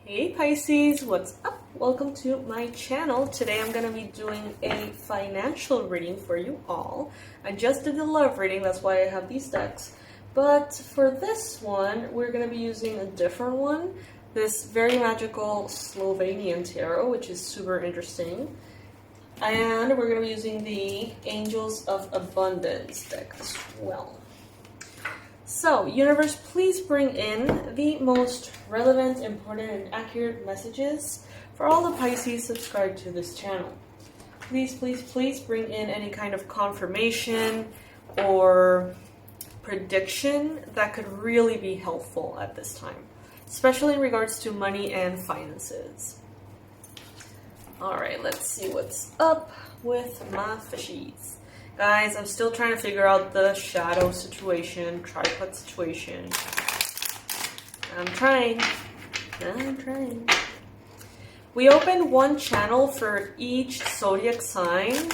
Hey Pisces, what's up? Welcome to my channel. Today I'm going to be doing a financial reading for you all. I just did the love reading, that's why I have these decks. But for this one, we're going to be using a different one. This very magical Slovenian tarot, which is super interesting. And we're going to be using the Angels of Abundance deck as well. So, universe, please bring in the most relevant, important, and accurate messages for all the Pisces subscribed to this channel. Please, please, please bring in any kind of confirmation or prediction that could really be helpful at this time, especially in regards to money and finances. Alright, let's see what's up with my fishies. Guys, I'm still trying to figure out the shadow situation, tripod situation. I'm trying. We opened one channel for each zodiac sign.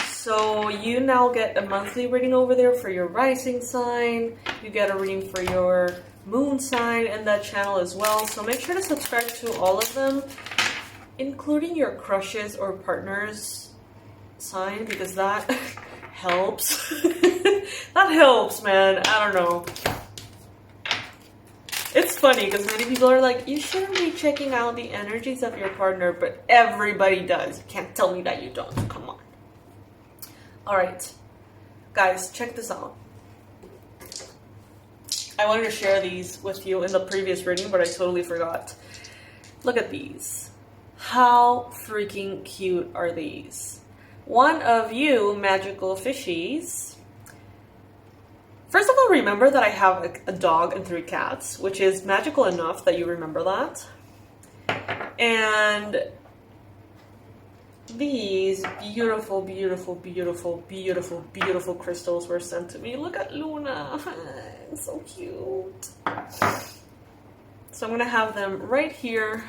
So you now get a monthly reading over there for your rising sign. You get a reading for your moon sign in that channel as well. So make sure to subscribe to all of them, including your crushes or partners sign, because that helps. That helps, man. I don't know. It's funny because many people are like, you shouldn't be checking out the energies of your partner, but everybody does. You can't tell me that you don't. Come on. Alright. Guys, check this out. I wanted to share these with you in the previous reading, but I totally forgot. Look at these. How freaking cute are these? One of you magical fishies. First of all, remember that I have a dog and 3 cats, which is magical enough that you remember that. And these beautiful, beautiful, beautiful, beautiful, beautiful crystals were sent to me. Look at Luna. It's so cute. So I'm going to have them right here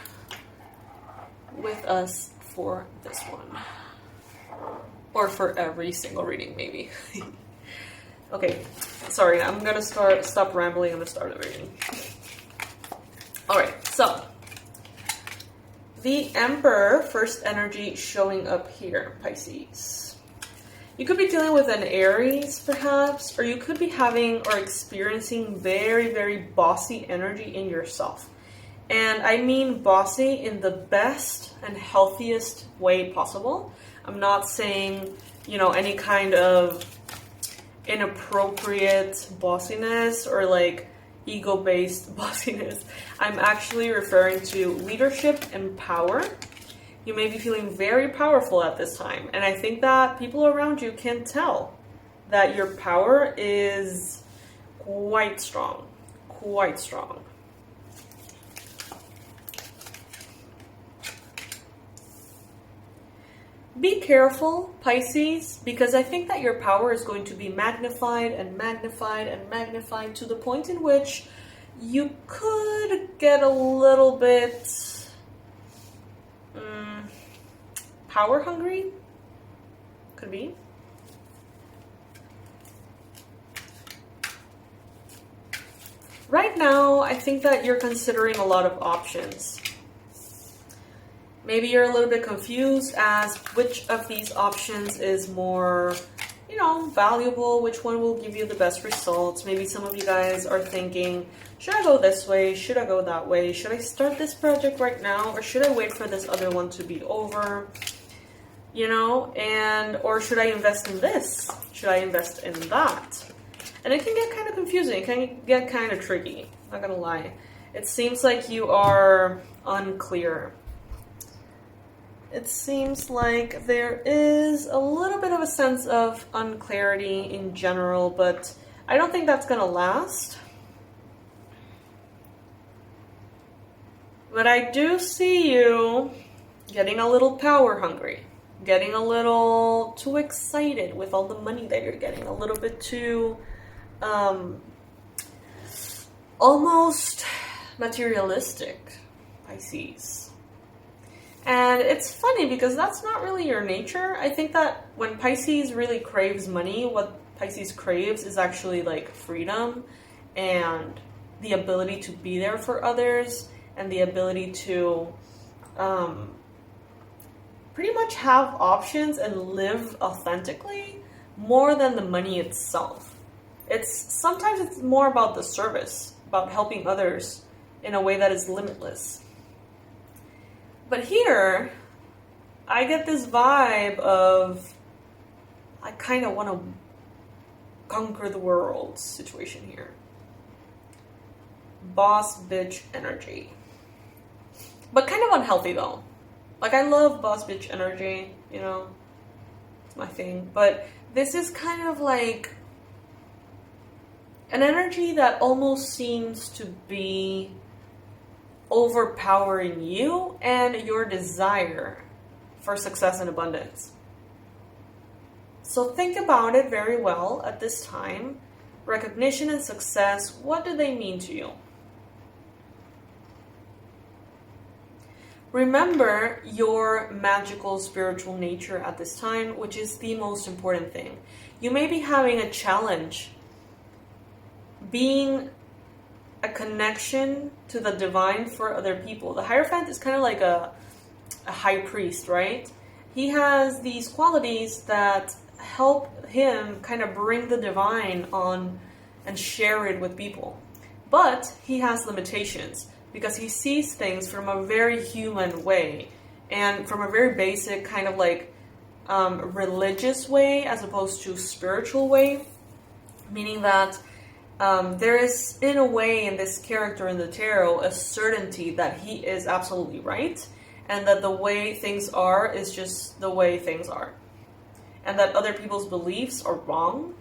with us for this one. Or for every single reading, maybe. Okay, sorry, I'm gonna stop rambling and start the reading. Alright, so the Emperor, first energy showing up here, Pisces. You could be dealing with an Aries, perhaps, or you could be having or experiencing very, very bossy energy in yourself. And I mean bossy in the best and healthiest way possible. I'm not saying, any kind of inappropriate bossiness or like ego-based bossiness. I'm actually referring to leadership and power. You may be feeling very powerful at this time. And I think that people around you can tell that your power is quite strong. Quite strong. Be careful, Pisces, because I think that your power is going to be magnified and magnified and magnified to the point in which you could get a little bit power hungry. Could be. Right now, I think that you're considering a lot of options. Maybe you're a little bit confused as which of these options is more, valuable, which one will give you the best results. Maybe some of you guys are thinking, should I go this way? Should I go that way? Should I start this project right now? Or should I wait for this other one to be over? Or should I invest in this? Should I invest in that? And it can get kind of confusing. It can get kind of tricky. Not gonna lie. It seems like you are unclear. It seems like there is a little bit of a sense of unclarity in general, but I don't think that's going to last. But I do see you getting a little power hungry, getting a little too excited with all the money that you're getting, a little bit too almost materialistic, Pisces. And it's funny because that's not really your nature. I think that when Pisces really craves money, what Pisces craves is actually like freedom and the ability to be there for others and the ability to pretty much have options and live authentically more than the money itself. Sometimes it's more about the service, about helping others in a way that is limitless. But here, I get this vibe of, I kind of want to conquer the world situation here. Boss bitch energy. But kind of unhealthy though. Like, I love boss bitch energy, you know, it's my thing. But this is kind of like an energy that almost seems to be overpowering you and your desire for success and abundance. So think about it very well at this time. Recognition and success, what do they mean to you? Remember your magical spiritual nature at this time, which is the most important thing. You may be having a challenge being a connection to the divine for other people. The Hierophant is kind of like a high priest, right? He has these qualities that help him kind of bring the divine on and share it with people. But he has limitations because he sees things from a very human way and from a very basic kind of like religious way as opposed to spiritual way, meaning that there is, in a way, in this character in the tarot, a certainty that he is absolutely right, and that the way things are is just the way things are, and that other people's beliefs are wrong,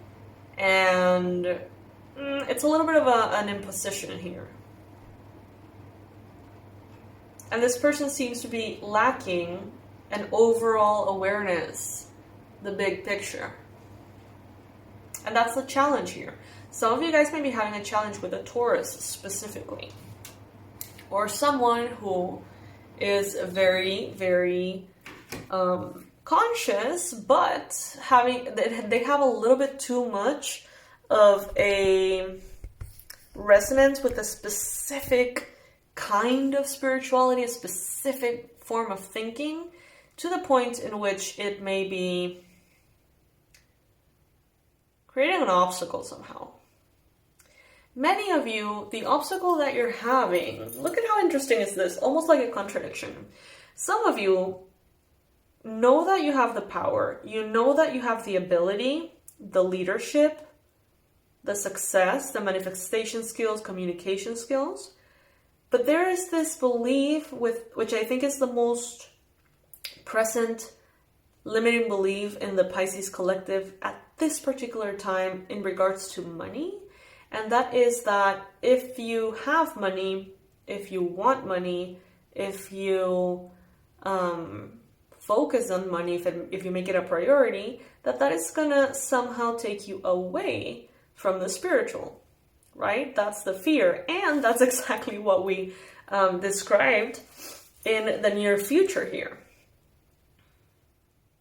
and it's a little bit of an imposition here. And this person seems to be lacking an overall awareness, the big picture. And that's the challenge here. Some of you guys may be having a challenge with a Taurus specifically, or someone who is very, very conscious, but they have a little bit too much of a resonance with a specific kind of spirituality, a specific form of thinking, to the point in which it may be creating an obstacle somehow. Many of you, the obstacle that you're having, look at how interesting is this, almost like a contradiction. Some of you know that you have the power, you know that you have the ability, the leadership, the success, the manifestation skills, communication skills, but there is this belief, which I think is the most present limiting belief in the Pisces collective at this particular time in regards to money. And that is that if you have money, if you want money, if you focus on money, if you make it a priority, that is gonna somehow take you away from the spiritual, right? That's the fear. And that's exactly what we described in the near future here.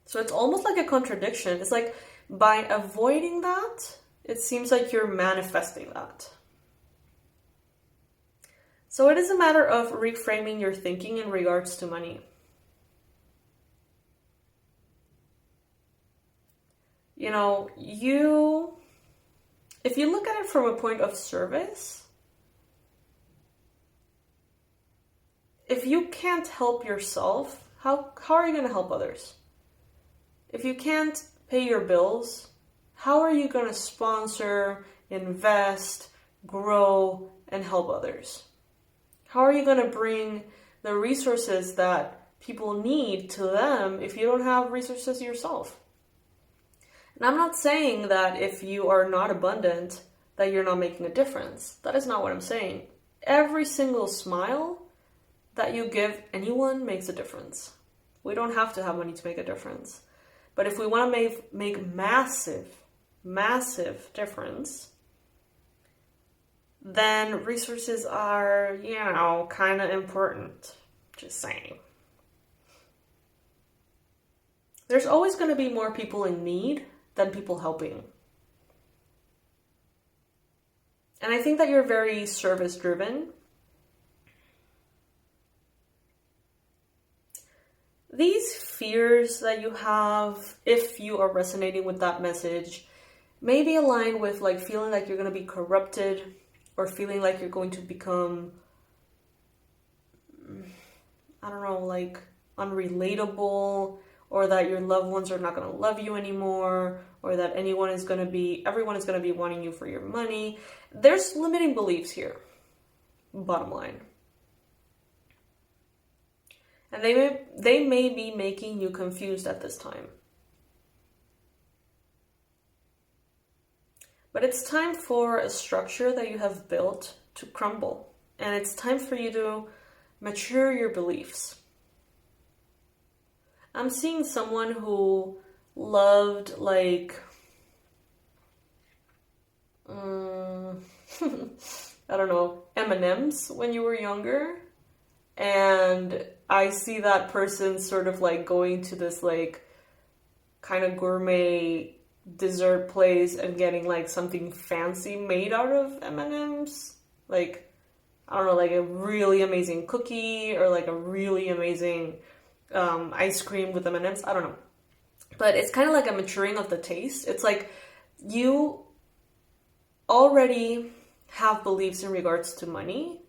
So it's almost like a contradiction. It's like by avoiding that, it seems like you're manifesting that. So it is a matter of reframing your thinking in regards to money. You know, if you look at it from a point of service, if you can't help yourself, how are you going to help others? If you can't pay your bills, how are you going to sponsor, invest, grow, and help others? How are you going to bring the resources that people need to them if you don't have resources yourself? And I'm not saying that if you are not abundant, that you're not making a difference. That is not what I'm saying. Every single smile that you give anyone makes a difference. We don't have to have money to make a difference. But if we want to make massive difference, then resources are, kind of important. Just saying. There's always going to be more people in need than people helping. And I think that you're very service driven. these fears that you have, if you are resonating with that message, may be aligned with like feeling like you're going to be corrupted, or feeling like you're going to become, I don't know, like unrelatable, or that your loved ones are not going to love you anymore, or that everyone is going to be wanting you for your money. There's limiting beliefs here, bottom line. And they may be making you confused at this time. But it's time for a structure that you have built to crumble. And it's time for you to mature your beliefs. I'm seeing someone who loved like, I don't know, M&Ms when you were younger. And I see that person sort of like going to this like kind of gourmet dessert place and getting like something fancy made out of M&Ms. Like, I don't know, like a really amazing cookie or like a really amazing ice cream with M&Ms. I don't know. But it's kind of like a maturing of the taste. It's like you already have beliefs in regards to money,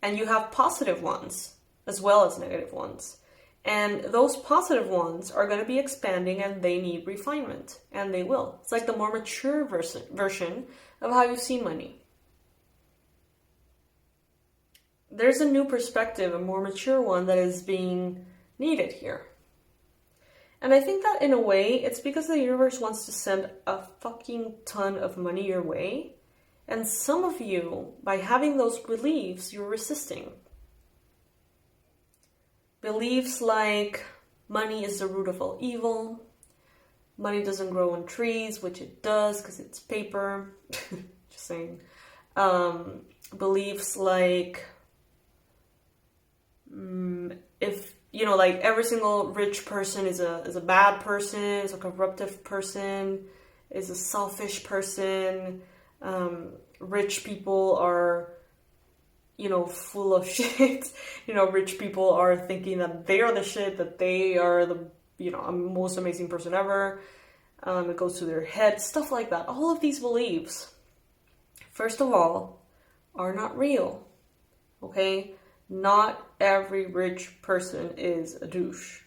and you have positive ones as well as negative ones. And those positive ones are going to be expanding, and they need refinement, and they will. It's like the more mature version of how you see money. There's a new perspective, a more mature one that is being needed here. And I think that in a way, it's because the universe wants to send a fucking ton of money your way. And some of you, by having those beliefs, you're resisting. Beliefs like money is the root of all evil, money doesn't grow on trees, which it does because it's paper. Just saying. Beliefs like, if, you know, like every single rich person is a bad person, is a corruptive person, is a selfish person. Rich people are, you know, full of shit. You know, rich people are thinking that they are the shit, that they are the, you know, most amazing person ever. It goes to their head, stuff like that. All of these beliefs, first of all, are not real. Okay? Not every rich person is a douche.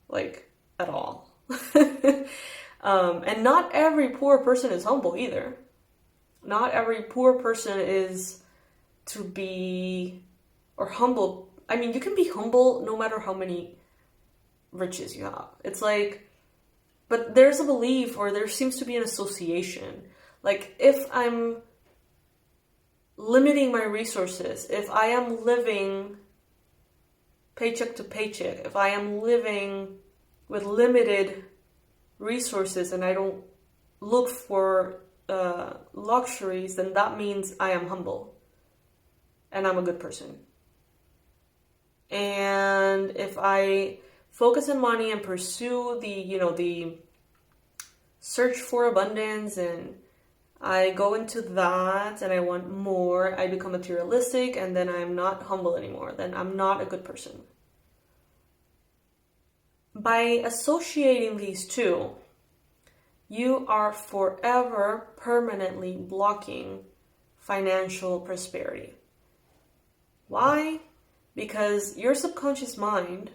Like, at all. And not every poor person is humble either. Not every poor person is to be, or humble. I mean, you can be humble no matter how many riches you have. It's like, but there's a belief, or there seems to be an association. Like, if I'm limiting my resources, if I am living paycheck to paycheck, if I am living with limited resources and I don't look for luxuries, then that means I am humble and I'm a good person. And if I focus on money and pursue the search for abundance, and I go into that and I want more, I become materialistic, and then I'm not humble anymore. Then I'm not a good person. By associating these two, you are forever permanently blocking financial prosperity. Why? Because your subconscious mind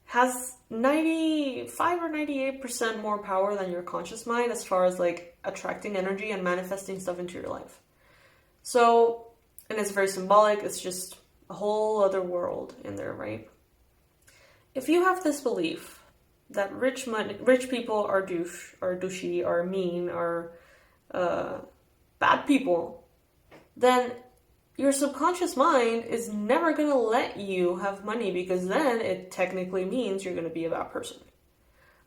has 95 or 98% more power than your conscious mind as far as like attracting energy and manifesting stuff into your life. So, and it's very symbolic, it's just a whole other world in there, right? If you have this belief that rich people are douchey, are mean, are bad people, then your subconscious mind is never going to let you have money, because then it technically means you're going to be a bad person.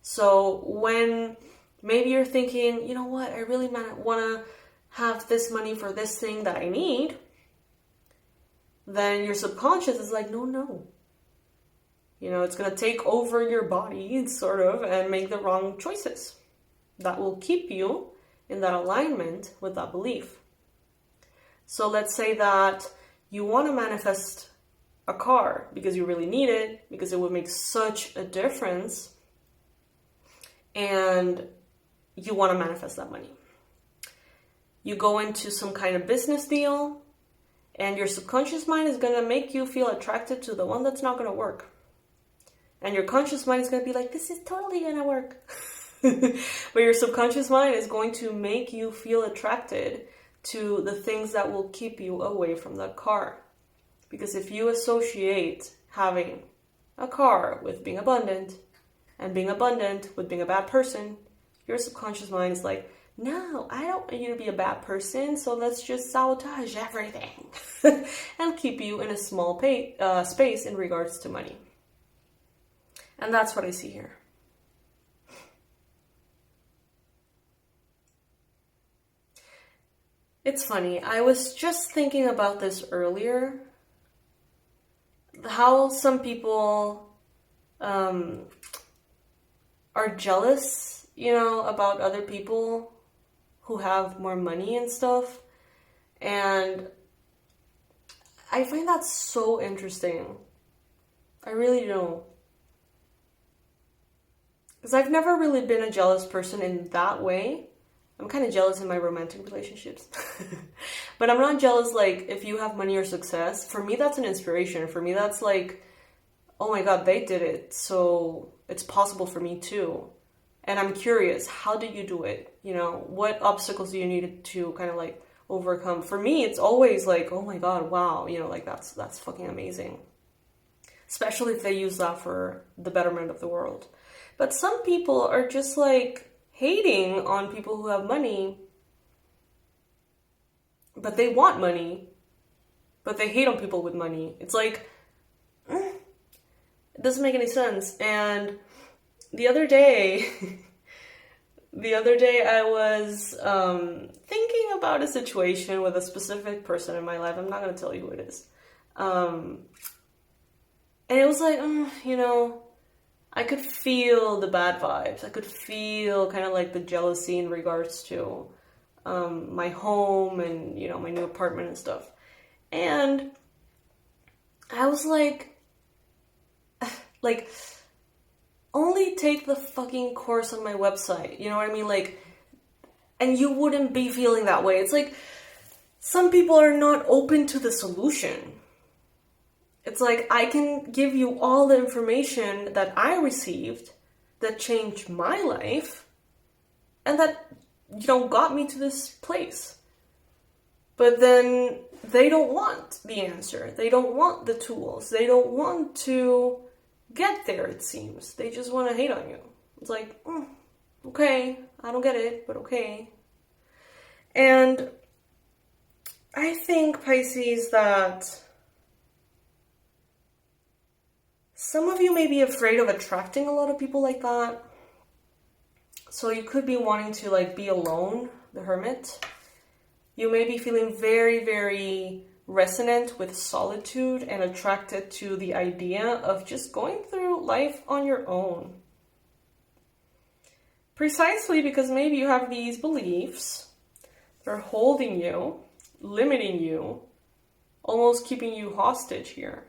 So when maybe you're thinking, you know what, I really want to have this money for this thing that I need, then your subconscious is like, no. You know, it's going to take over your body, sort of, and make the wrong choices. That will keep you in that alignment with that belief. So let's say that you want to manifest a car because you really need it, because it would make such a difference, and you want to manifest that money. You go into some kind of business deal, and your subconscious mind is going to make you feel attracted to the one that's not going to work. And your conscious mind is going to be like, this is totally going to work. But your subconscious mind is going to make you feel attracted to the things that will keep you away from that car. Because if you associate having a car with being abundant, and being abundant with being a bad person, your subconscious mind is like, no, I don't want you to be a bad person, so let's just sabotage everything and keep you in a small space in regards to money. And that's what I see here. It's funny, I was just thinking about this earlier, how some people are jealous, about other people who have more money and stuff. And I find that so interesting. I really do. Because I've never really been a jealous person in that way. I'm kind of jealous in my romantic relationships. But I'm not jealous like if you have money or success. For me, that's an inspiration. For me, that's like, oh my God, they did it, so it's possible for me too. And I'm curious, how did you do it? What obstacles do you need to kind of like overcome? For me, it's always like, oh my God, wow, like that's fucking amazing. Especially if they use that for the betterment of the world. But some people are just like hating on people who have money, but they want money, but they hate on people with money. It's like, it doesn't make any sense. And the other day I was thinking about a situation with a specific person in my life. I'm not going to tell you who it is. And it was like, I could feel the bad vibes. I could feel kind of like the jealousy in regards to my home and, my new apartment and stuff. And I was like, only take the fucking course on my website. You know what I mean? And you wouldn't be feeling that way. It's like, some people are not open to the solution. It's like, I can give you all the information that I received that changed my life and that, got me to this place. But then they don't want the answer. They don't want the tools. They don't want to get there, it seems. They just want to hate on you. It's like, okay, I don't get it, but okay. And I think, Pisces, that some of you may be afraid of attracting a lot of people like that. So you could be wanting to be alone, the hermit. You may be feeling very, very resonant with solitude and attracted to the idea of just going through life on your own. Precisely because maybe you have these beliefs that are holding you, limiting you, almost keeping you hostage here.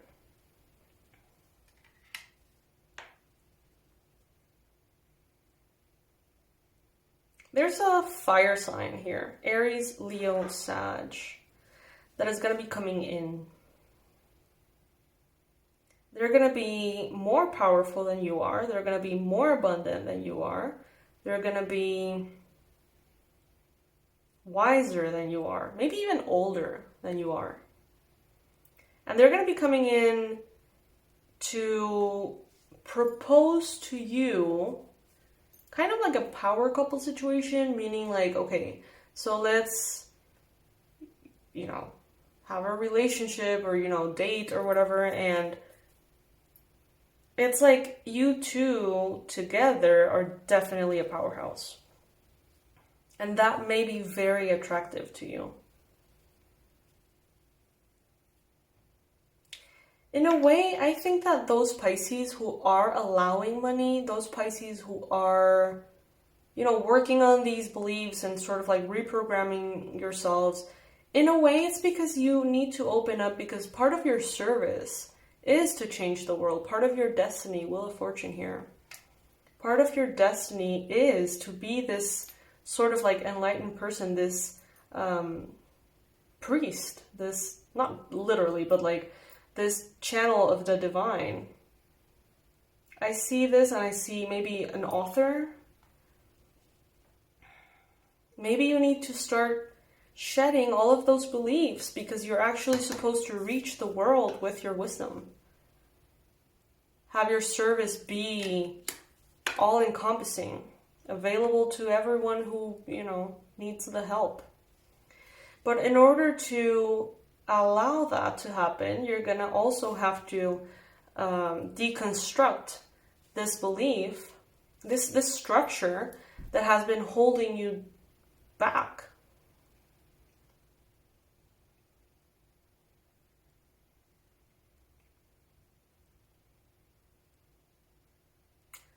There's a fire sign here, Aries, Leo, Sag, that is going to be coming in. They're going to be more powerful than you are. They're going to be more abundant than you are. They're going to be wiser than you are, maybe even older than you are. And they're going to be coming in to propose to you kind of like a power couple situation, meaning okay, so let's, have a relationship or, date or whatever. And it's like you two together are definitely a powerhouse. And that may be very attractive to you. In a way, I think that those Pisces who are allowing money, those Pisces who are, working on these beliefs and sort of reprogramming yourselves, in a way, it's because you need to open up, because part of your service is to change the world. Part of your destiny, Wheel of Fortune here. Part of your destiny is to be this sort of like enlightened person, this priest, this, not literally, but like this channel of the divine. I see this and I see maybe an author. Maybe you need to start shedding all of those beliefs because you're actually supposed to reach the world with your wisdom. Have your service be all-encompassing, available to everyone who, you know, needs the help. But in order to allow that to happen, you're going to also have to deconstruct this belief, this structure that has been holding you back.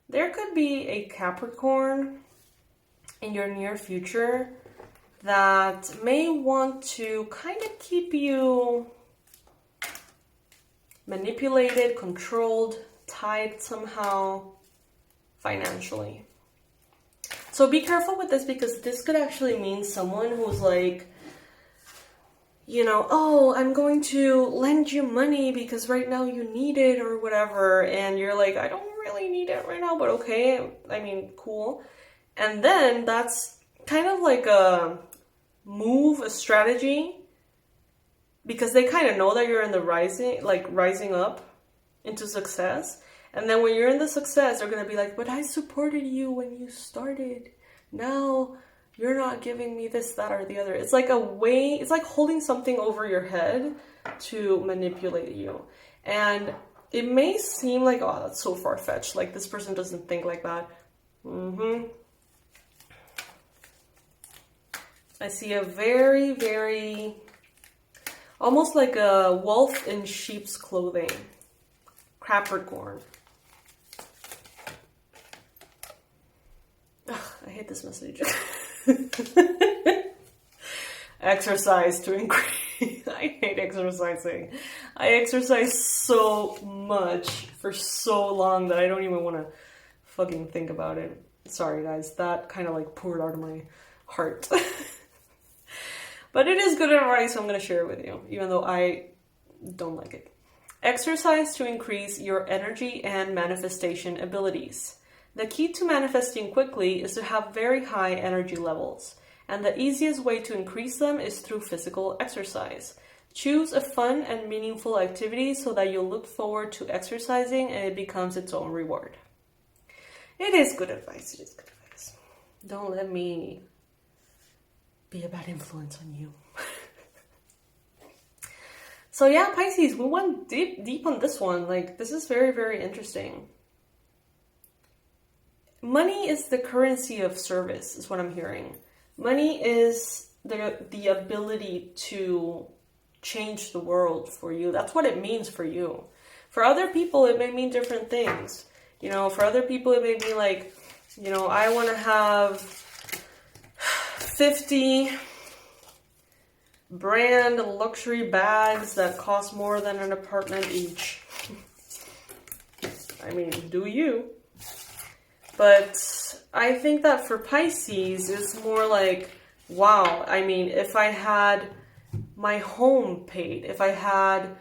There could be a Capricorn in your near future that may want to kind of keep you manipulated, controlled, tied somehow financially. So be careful with this, because this could actually mean someone who's like, you know, oh, I'm going to lend you money because right now you need it or whatever. And you're like, I don't really need it right now, but okay. I mean, cool. And then that's kind of like a move, a strategy, because they kind of know that you're in the rising up into success. And then when you're in the success, they're going to be like, but I supported you when you started. Now you're not giving me this, that, or the other. It's like a way, it's like holding something over your head to manipulate you. And it may seem like, oh, that's so far-fetched. Like, this person doesn't think like that. I see a very, very, almost like a wolf in sheep's clothing. Capricorn. Ugh, I hate this message. Exercise to increase. I hate exercising. I exercise so much for so long that I don't even want to fucking think about it. Sorry guys, that kind of like poured out of my heart. But it is good advice, so I'm going to share it with you, even though I don't like it. Exercise to increase your energy and manifestation abilities. The key to manifesting quickly is to have very high energy levels, and the easiest way to increase them is through physical exercise. Choose a fun and meaningful activity so that you'll look forward to exercising and it becomes its own reward. It is good advice. It is good advice. Don't let me be a bad influence on you. So yeah, Pisces, we went deep on this one. Like, this is very, very interesting. Money is the currency of service, is what I'm hearing. Money is the ability to change the world for you. That's what it means for you. For other people, it may mean different things. You know, for other people, it may be like, you know, I want to have 50 brand luxury bags that cost more than an apartment each. I mean, do you? But I think that for Pisces, it's more like, wow, I mean, if I had my home paid, if I had,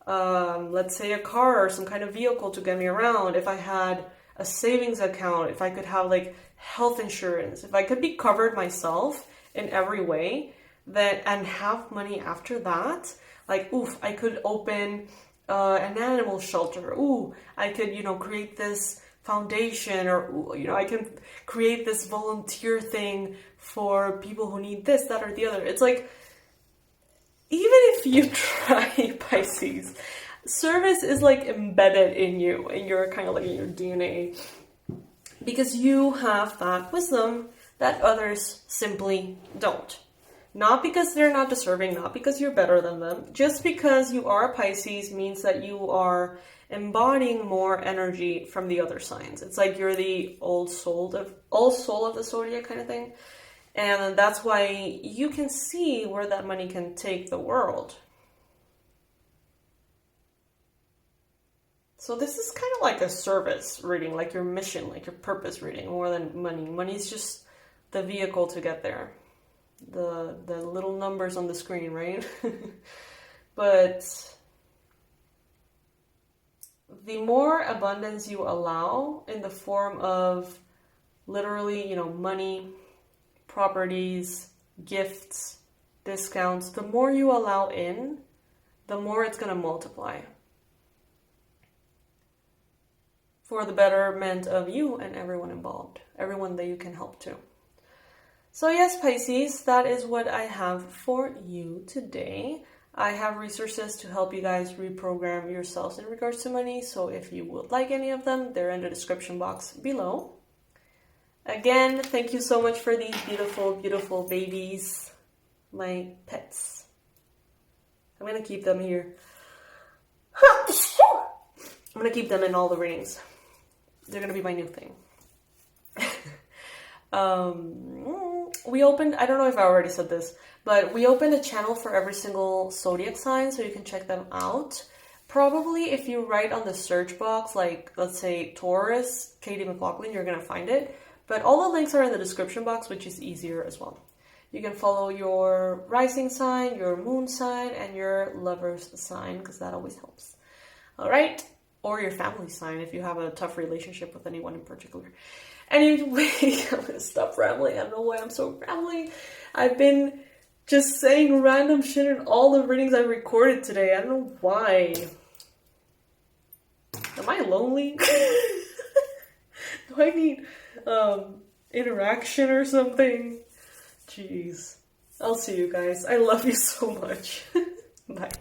let's say, a car or some kind of vehicle to get me around, if I had a savings account, if I could have like health insurance, if I could be covered myself in every way, then and have money after that, like, oof, I could open an animal shelter. Ooh, I could, you know, create this foundation, or, you know, I can create this volunteer thing for people who need this, that, or the other. It's like, even if you try, Pisces, service is like embedded in you, and you're kind of like in your DNA, because you have that wisdom that others simply don't. Not because they're not deserving, not because you're better than them. Just because you are a Pisces means that you are embodying more energy from the other signs. It's like you're the old soul of the zodiac kind of thing. And that's why you can see where that money can take the world. So this is kind of like a service reading, like your mission, like your purpose reading, more than money. Money is just the vehicle to get there. The little numbers on the screen, right? But the more abundance you allow in the form of literally, you know, money, properties, gifts, discounts, the more you allow in, the more it's going to multiply for the betterment of you and everyone involved, everyone that you can help too. So yes, Pisces, that is what I have for you today. I have resources to help you guys reprogram yourselves in regards to money. So if you would like any of them, they're in the description box below. Again, thank you so much for these beautiful, beautiful babies, my pets. I'm going to keep them here. I'm going to keep them in all the readings. They're going to be my new thing. We opened, I don't know if I already said this, but we opened a channel for every single zodiac sign, so you can check them out. Probably if you write on the search box, like let's say Taurus, Katie McLaughlin, you're going to find it. But all the links are in the description box, which is easier as well. You can follow your rising sign, your moon sign, and your lover's sign, because that always helps. All right? Or your family sign, if you have a tough relationship with anyone in particular. Anyway, I'm going to stop rambling. I don't know why I'm so rambling. I've been just saying random shit in all the readings I recorded today. I don't know why. Am I lonely? Do I need interaction or something? Jeez. I'll see you guys. I love you so much. Bye.